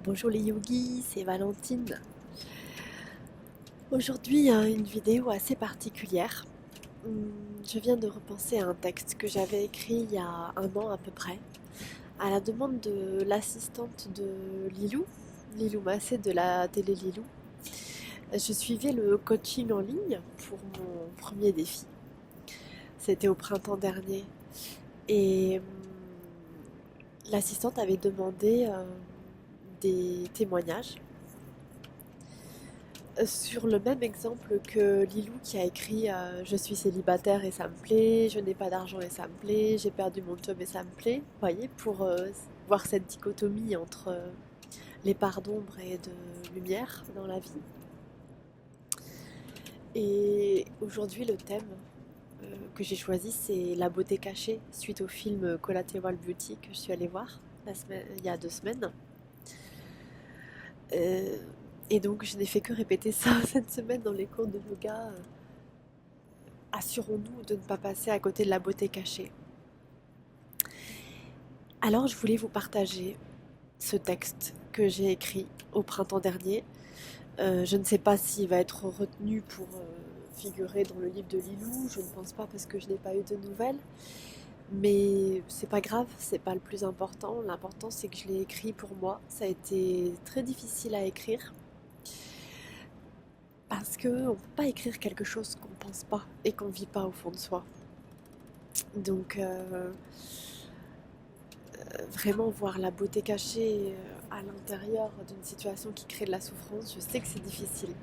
Bonjour les yogis, c'est Valentine. Aujourd'hui, une vidéo assez particulière. Je viens de repenser à un texte que j'avais écrit il y a un an à peu près, à la demande de l'assistante de Lilou, Lilou Massé de la télé Lilou. Je suivais le coaching en ligne pour mon premier défi. C'était au printemps dernier. Et l'assistante avait demandé des témoignages sur le même exemple que Lilou qui a écrit je suis célibataire et ça me plaît, je n'ai pas d'argent et ça me plaît, j'ai perdu mon job et ça me plaît. Vous voyez, pour voir cette dichotomie entre les parts d'ombre et de lumière dans la vie. Et aujourd'hui, le thème que j'ai choisi, c'est la beauté cachée, suite au film Collateral Beauty que je suis allée voir il y a 2 semaines. Euh, et donc, je n'ai fait que répéter ça cette semaine dans les cours de yoga. Assurons-nous de ne pas passer à côté de la beauté cachée. Alors je voulais vous partager ce texte que j'ai écrit au printemps dernier. Je ne sais pas s'il va être retenu pour figurer dans le livre de Lilou, je ne pense pas parce que je n'ai pas eu de nouvelles. Mais c'est pas grave, c'est pas le plus important. L'important c'est que je l'ai écrit pour moi. Ça a été très difficile à écrire parce qu'on ne peut pas écrire quelque chose qu'on ne pense pas et qu'on ne vit pas au fond de soi. Donc vraiment voir la beauté cachée à l'intérieur d'une situation qui crée de la souffrance, je sais que c'est difficile.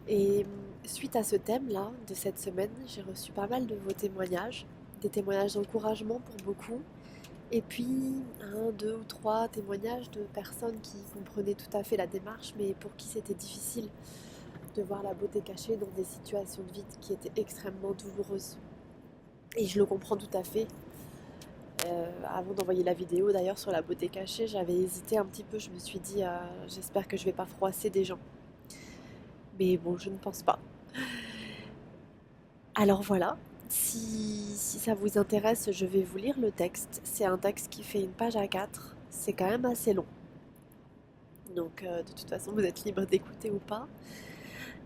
Et suite à ce thème-là, de cette semaine, j'ai reçu pas mal de vos témoignages, des témoignages d'encouragement pour beaucoup, et puis un, deux ou trois témoignages de personnes qui comprenaient tout à fait la démarche, mais pour qui c'était difficile de voir la beauté cachée dans des situations de vie qui étaient extrêmement douloureuses. Et je le comprends tout à fait. Avant d'envoyer la vidéo d'ailleurs sur la beauté cachée, j'avais hésité un petit peu, je me suis dit j'espère que je vais pas froisser des gens. Mais bon, je ne pense pas. Alors voilà, si ça vous intéresse, je vais vous lire le texte. C'est un texte qui fait une page à 4, c'est quand même assez long. Donc de toute façon, vous êtes libre d'écouter ou pas.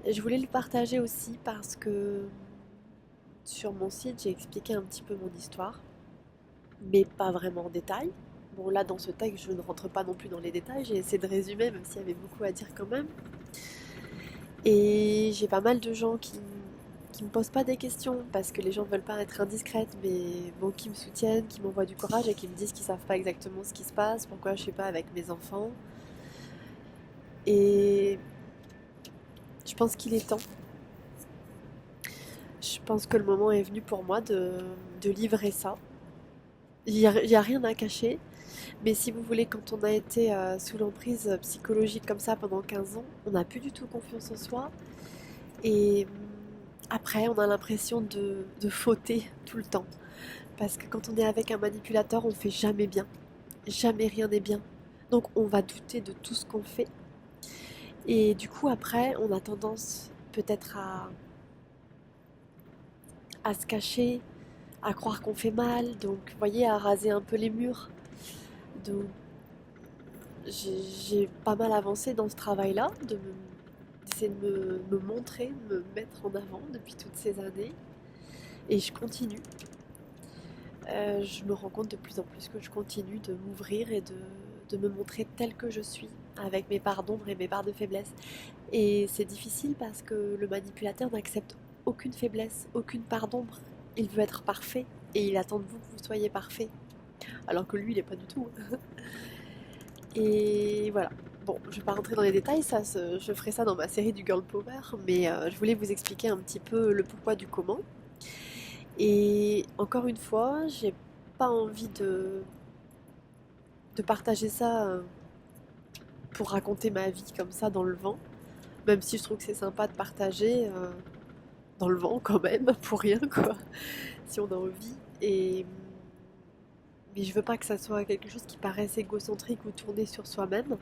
Et je voulais le partager aussi parce que sur mon site, j'ai expliqué un petit peu mon histoire, mais pas vraiment en détail. Bon, là, dans ce texte, je ne rentre pas non plus dans les détails, j'ai essayé de résumer, même s'il y avait beaucoup à dire quand même. Et j'ai pas mal de gens qui me posent pas des questions, parce que les gens veulent pas être indiscrètes, mais bon, qui me soutiennent, qui m'envoient du courage et qui me disent qu'ils savent pas exactement ce qui se passe, pourquoi je suis pas avec mes enfants. Et je pense qu'il est temps. Je pense que le moment est venu pour moi de livrer ça. Il y a rien à cacher. Mais si vous voulez, quand on a été sous l'emprise psychologique comme ça pendant 15 ans, on n'a plus du tout confiance en soi. Et après, on a l'impression de fauter tout le temps. Parce que quand on est avec un manipulateur, on fait jamais bien. Jamais rien n'est bien. Donc on va douter de tout ce qu'on fait. Et du coup, après, on a tendance peut-être à se cacher, à croire qu'on fait mal. Donc, vous voyez, à raser un peu les murs. Donc, j'ai pas mal avancé dans ce travail-là, d'essayer de me montrer, de me mettre en avant depuis toutes ces années. Et je continue. Je me rends compte de plus en plus que je continue de m'ouvrir et de me montrer telle que je suis, avec mes parts d'ombre et mes parts de faiblesse. Et c'est difficile parce que le manipulateur n'accepte aucune faiblesse, aucune part d'ombre. Il veut être parfait et il attend de vous que vous soyez parfait. Alors que lui, il n'est pas du tout. Et voilà. Bon, je vais pas rentrer dans les détails, je ferai ça dans ma série du Girl Power, mais je voulais vous expliquer un petit peu le pourquoi du comment. Et encore une fois, j'ai pas envie de partager ça pour raconter ma vie comme ça dans le vent, même si je trouve que c'est sympa de partager dans le vent quand même, pour rien quoi, si on a envie. Mais je veux pas que ça soit quelque chose qui paraisse égocentrique ou tourné sur soi-même.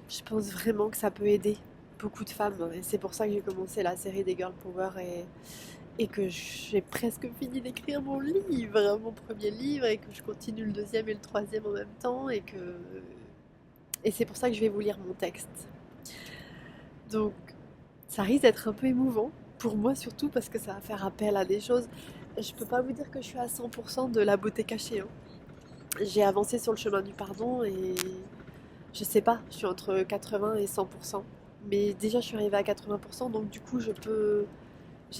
Je pense vraiment que ça peut aider beaucoup de femmes. Et c'est pour ça que j'ai commencé la série des Girl Power et que j'ai presque fini d'écrire mon livre, mon premier livre, et que je continue le deuxième et le troisième en même temps. Et c'est pour ça que je vais vous lire mon texte. Donc, ça risque d'être un peu émouvant, pour moi surtout, parce que ça va faire appel à des choses. Je peux pas vous dire que je suis à 100% de la beauté cachée, hein. J'ai avancé sur le chemin du pardon et je sais pas, je suis entre 80 et 100%. Mais déjà, je suis arrivée à 80%, donc du coup, j'ai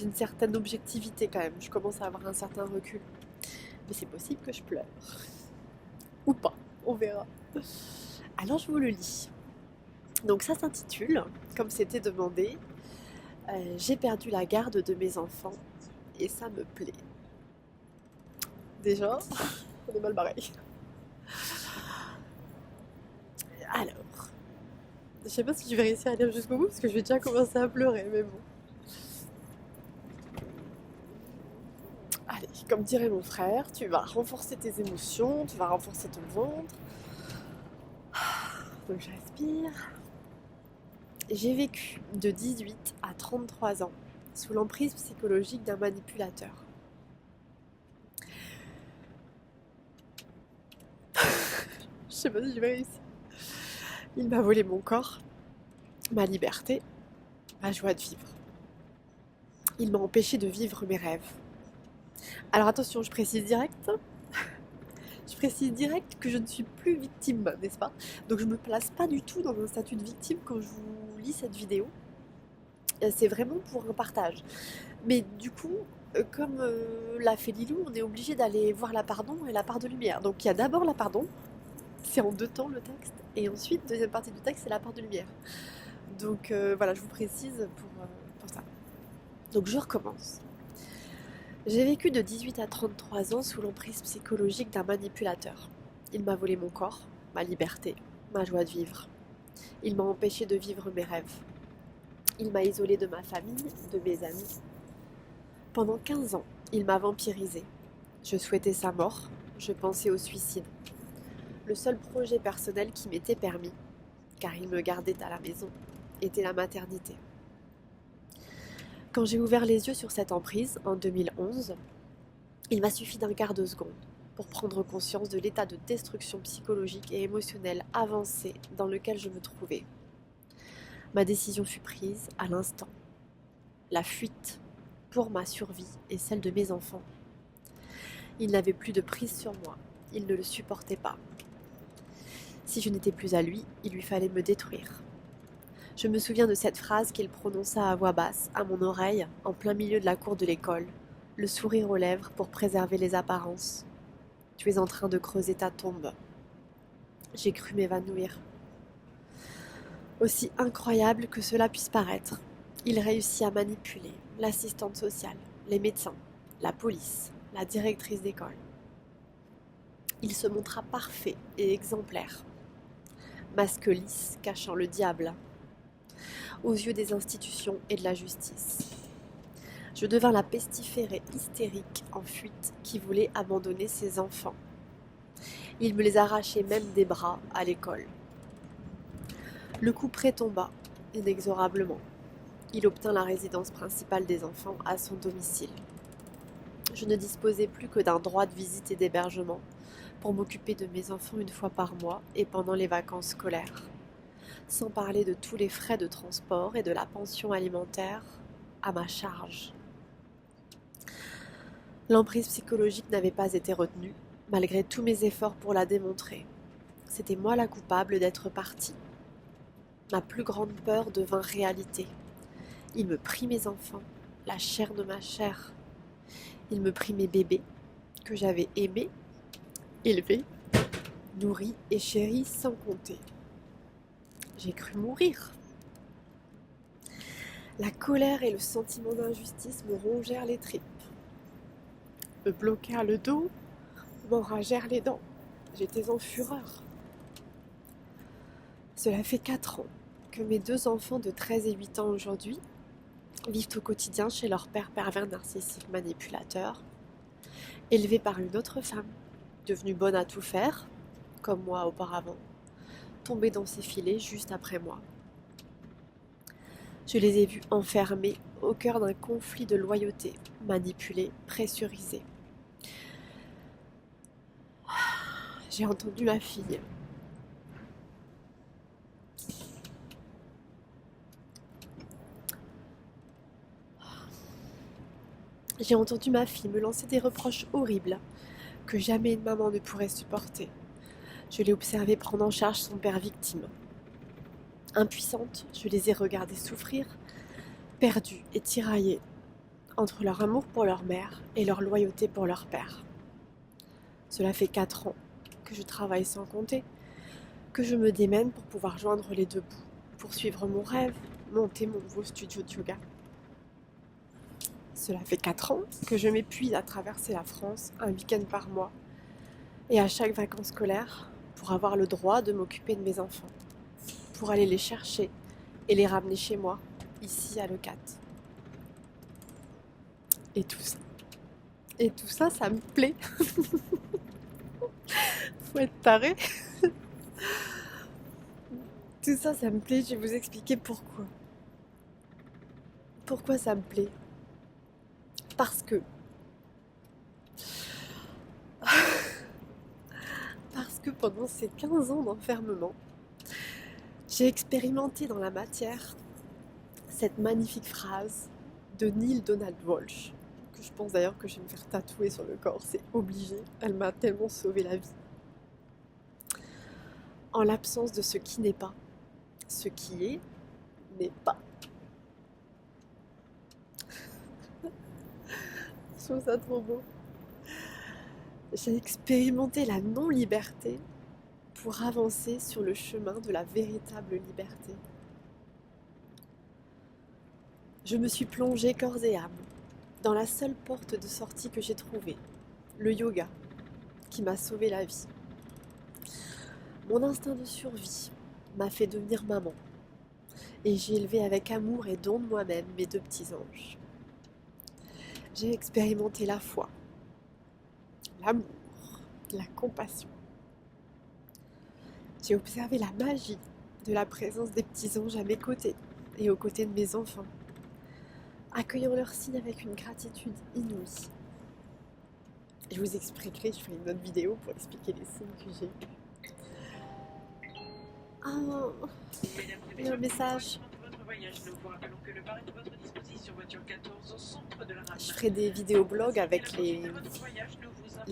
une certaine objectivité quand même. Je commence à avoir un certain recul. Mais c'est possible que je pleure. Ou pas, on verra. Alors, je vous le lis. Donc, ça s'intitule, comme c'était demandé, J'ai perdu la garde de mes enfants et ça me plaît. Déjà, on est mal barré. Alors, je sais pas si je vais réussir à lire jusqu'au bout parce que je vais déjà commencer à pleurer, mais bon. Allez, comme dirait mon frère, tu vas renforcer tes émotions, tu vas renforcer ton ventre. Donc je respire. J'ai vécu de 18 à 33 ans sous l'emprise psychologique d'un manipulateur. Je sais pas si je vais réussir. Il m'a volé mon corps, ma liberté, ma joie de vivre. Il m'a empêché de vivre mes rêves. Alors attention, je précise direct. Je précise direct que je ne suis plus victime, n'est-ce pas? Donc je me place pas du tout dans un statut de victime quand je vous lis cette vidéo. C'est vraiment pour un partage. Mais du coup, comme l'a fait Lilou, on est obligé d'aller voir la pardon et la part de lumière. Donc il y a d'abord la pardon, c'est en 2 temps le texte, et ensuite, deuxième partie du texte, c'est la part de lumière. Donc voilà, je vous précise pour ça. Donc je recommence. J'ai vécu de 18 à 33 ans sous l'emprise psychologique d'un manipulateur. Il m'a volé mon corps, ma liberté, ma joie de vivre. Il m'a empêché de vivre mes rêves. Il m'a isolé de ma famille, de mes amis. Pendant 15 ans, il m'a vampirisé. Je souhaitais sa mort, je pensais au suicide. Le seul projet personnel qui m'était permis, car il me gardait à la maison, était la maternité. Quand j'ai ouvert les yeux sur cette emprise, en 2011, il m'a suffi d'un quart de seconde pour prendre conscience de l'état de destruction psychologique et émotionnelle avancé dans lequel je me trouvais. Ma décision fut prise à l'instant. La fuite, pour ma survie et celle de mes enfants. Il n'avait plus de prise sur moi, il ne le supportait pas. Si je n'étais plus à lui, il lui fallait me détruire. Je me souviens de cette phrase qu'il prononça à voix basse, à mon oreille, en plein milieu de la cour de l'école, le sourire aux lèvres pour préserver les apparences. Tu es en train de creuser ta tombe. J'ai cru m'évanouir. Aussi incroyable que cela puisse paraître, il réussit à manipuler l'assistante sociale, les médecins, la police, la directrice d'école. Il se montra parfait et exemplaire, masque lisse cachant le diable, aux yeux des institutions et de la justice. Je devins la pestiférée hystérique en fuite qui voulait abandonner ses enfants. Il me les arrachait même des bras à l'école. Le coup près tomba, inexorablement. Il obtint la résidence principale des enfants à son domicile. Je ne disposais plus que d'un droit de visite et d'hébergement pour m'occuper de mes enfants une fois par mois et pendant les vacances scolaires, sans parler de tous les frais de transport et de la pension alimentaire à ma charge. L'emprise psychologique n'avait pas été retenue, malgré tous mes efforts pour la démontrer. C'était moi la coupable d'être partie. Ma plus grande peur devint réalité. Il me prit mes enfants, la chair de ma chair. Il me prit mes bébés, que j'avais aimés, élevés, nourris et chéris sans compter. J'ai cru mourir. La colère et le sentiment d'injustice me rongèrent les tripes, me bloquèrent le dos, m'enragèrent les dents. J'étais en fureur. Cela fait 4 ans que mes 2 enfants de 13 et 8 ans aujourd'hui vivent au quotidien chez leur père pervers narcissique manipulateur, élevés par une autre femme, devenue bonne à tout faire, comme moi auparavant, tombée dans ses filets juste après moi. Je les ai vus enfermés au cœur d'un conflit de loyauté, manipulés, pressurisés. J'ai entendu ma fille. J'ai entendu ma fille me lancer des reproches horribles que jamais une maman ne pourrait supporter. Je l'ai observée prendre en charge son père victime. Impuissante, je les ai regardées souffrir, perdues et tiraillées entre leur amour pour leur mère et leur loyauté pour leur père. Cela fait 4 ans que je travaille sans compter, que je me démène pour pouvoir joindre les deux bouts, poursuivre mon rêve, monter mon nouveau studio de yoga. Cela fait 4 ans que je m'épuise à traverser la France un week-end par mois et à chaque vacances scolaires pour avoir le droit de m'occuper de mes enfants, pour aller les chercher et les ramener chez moi, ici à Leucate. Et tout ça, ça me plaît. Faut être taré. Tout ça, ça me plaît, je vais vous expliquer pourquoi. Pourquoi ça me plaît ? Parce que pendant ces 15 ans d'enfermement, j'ai expérimenté dans la matière cette magnifique phrase de Neale Donald Walsch, que je pense d'ailleurs que je vais me faire tatouer sur le corps, c'est obligé, elle m'a tellement sauvé la vie. En l'absence de ce qui n'est pas, ce qui est n'est pas. Je trouve ça trop beau. J'ai expérimenté la non-liberté pour avancer sur le chemin de la véritable liberté. Je me suis plongée corps et âme dans la seule porte de sortie que j'ai trouvée, le yoga, qui m'a sauvé la vie. Mon instinct de survie m'a fait devenir maman, et j'ai élevé avec amour et don de moi-même mes 2 petits anges. J'ai expérimenté la foi, l'amour, la compassion. J'ai observé la magie de la présence des petits anges à mes côtés et aux côtés de mes enfants, accueillant leurs signes avec une gratitude inouïe. Je vous expliquerai, je ferai une autre vidéo pour expliquer les signes que j'ai eus. Ah, il y a un message. Je ferai des vidéos blog avec les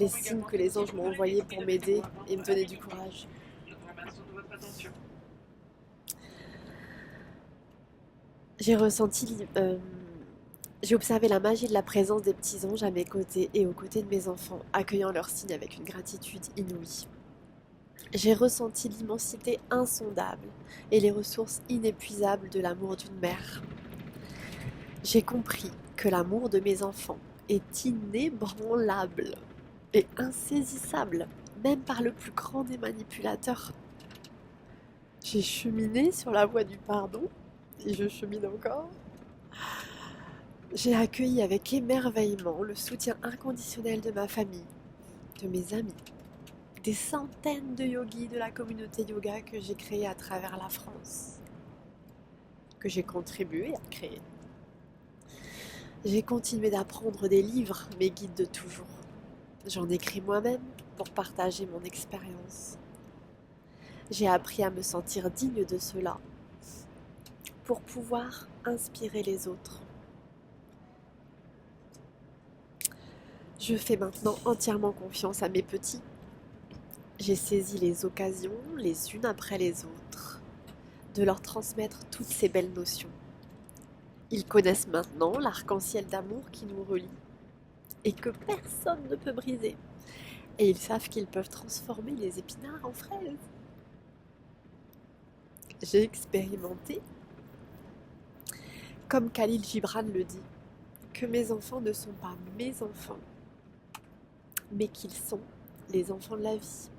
signes que les anges m'ont envoyés pour m'aider et me donner du courage. J'ai observé la magie de la présence des petits anges à mes côtés et aux côtés de mes enfants, accueillant leurs signes avec une gratitude inouïe. J'ai ressenti l'immensité insondable et les ressources inépuisables de l'amour d'une mère. J'ai compris que l'amour de mes enfants est inébranlable et insaisissable, même par le plus grand des manipulateurs. J'ai cheminé sur la voie du pardon, et je chemine encore. J'ai accueilli avec émerveillement le soutien inconditionnel de ma famille, de mes amis, des centaines de yogis de la communauté yoga que j'ai créée à travers la France, que j'ai contribué à créer. J'ai continué d'apprendre des livres, mes guides de toujours. J'en écris moi-même pour partager mon expérience. J'ai appris à me sentir digne de cela, pour pouvoir inspirer les autres. Je fais maintenant entièrement confiance à mes petits. J'ai saisi les occasions, les unes après les autres, de leur transmettre toutes ces belles notions. Ils connaissent maintenant l'arc-en-ciel d'amour qui nous relie et que personne ne peut briser. Et ils savent qu'ils peuvent transformer les épinards en fraises. J'ai expérimenté, comme Khalil Gibran le dit, que mes enfants ne sont pas mes enfants, mais qu'ils sont les enfants de la vie.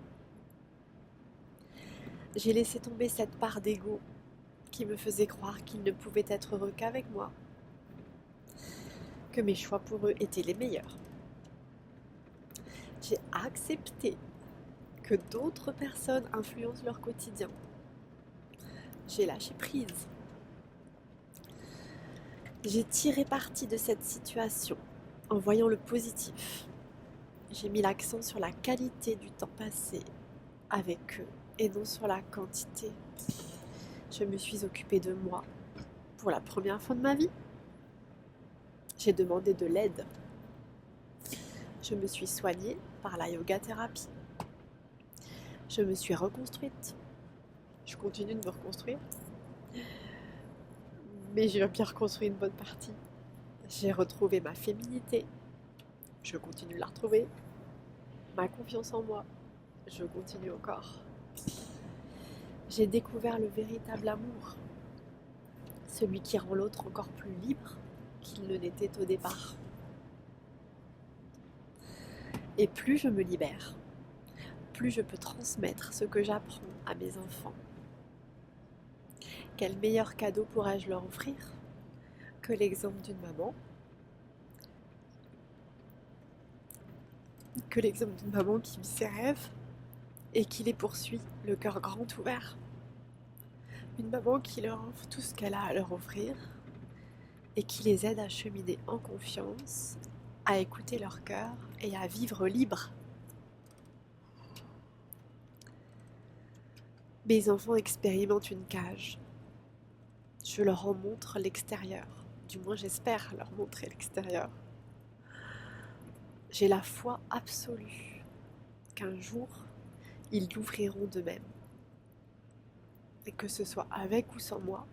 J'ai laissé tomber cette part d'ego qui me faisait croire qu'ils ne pouvaient être heureux qu'avec moi, que mes choix pour eux étaient les meilleurs. J'ai accepté que d'autres personnes influencent leur quotidien. J'ai lâché prise. J'ai tiré parti de cette situation en voyant le positif. J'ai mis l'accent sur la qualité du temps passé avec eux et non sur la quantité. Je me suis occupée de moi pour la première fois de ma vie. J'ai demandé de l'aide Je me suis soignée par la yoga thérapie. Je me suis reconstruite. Je continue de me reconstruire. Mais j'ai bien reconstruit une bonne partie. J'ai retrouvé ma féminité. Je continue de la retrouver. Ma confiance en moi. Je continue encore. J'ai découvert le véritable amour. Celui qui rend l'autre encore plus libre qu'il ne l'était au départ. Et plus je me libère, plus je peux transmettre ce que j'apprends à mes enfants. Quel meilleur cadeau pourrais-je leur offrir que l'exemple d'une maman, qui vit ses rêves et qui les poursuit, le cœur grand ouvert. Une maman qui leur offre tout ce qu'elle a à leur offrir et qui les aide à cheminer en confiance, à écouter leur cœur et à vivre libre. Mes enfants expérimentent une cage. Je leur en montre l'extérieur. Du moins, j'espère leur montrer l'extérieur. J'ai la foi absolue qu'un jour, ils l'ouvriront d'eux-mêmes. Et que ce soit avec ou sans moi,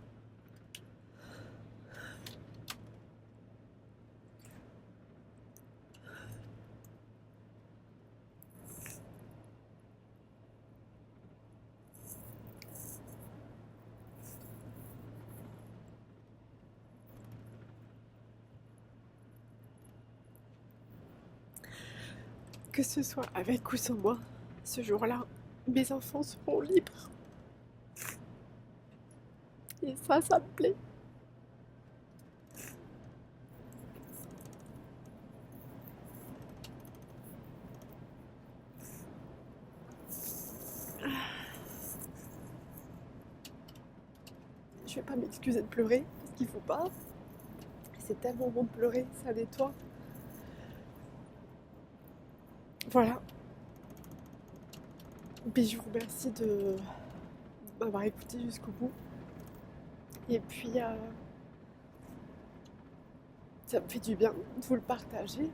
ce jour-là, mes enfants seront libres. Et ça me plaît. Je vais pas m'excuser de pleurer, parce qu'il faut pas. C'est tellement bon de pleurer, ça nettoie. Voilà. Mais je vous remercie de m'avoir écouté jusqu'au bout. Et puis, ça me fait du bien de vous le partager.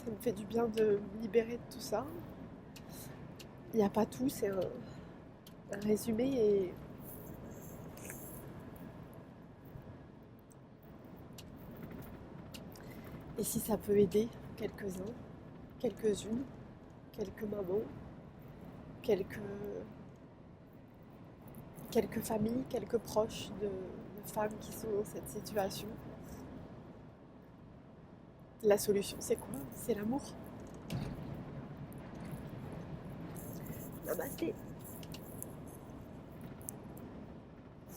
Ça me fait du bien de me libérer de tout ça. Il n'y a pas tout, c'est un résumé. Et si ça peut aider quelques-uns, quelques-unes, quelques mamans, quelques familles, quelques proches de femmes qui sont dans cette situation, la solution c'est quoi? C'est l'amour. Namasté.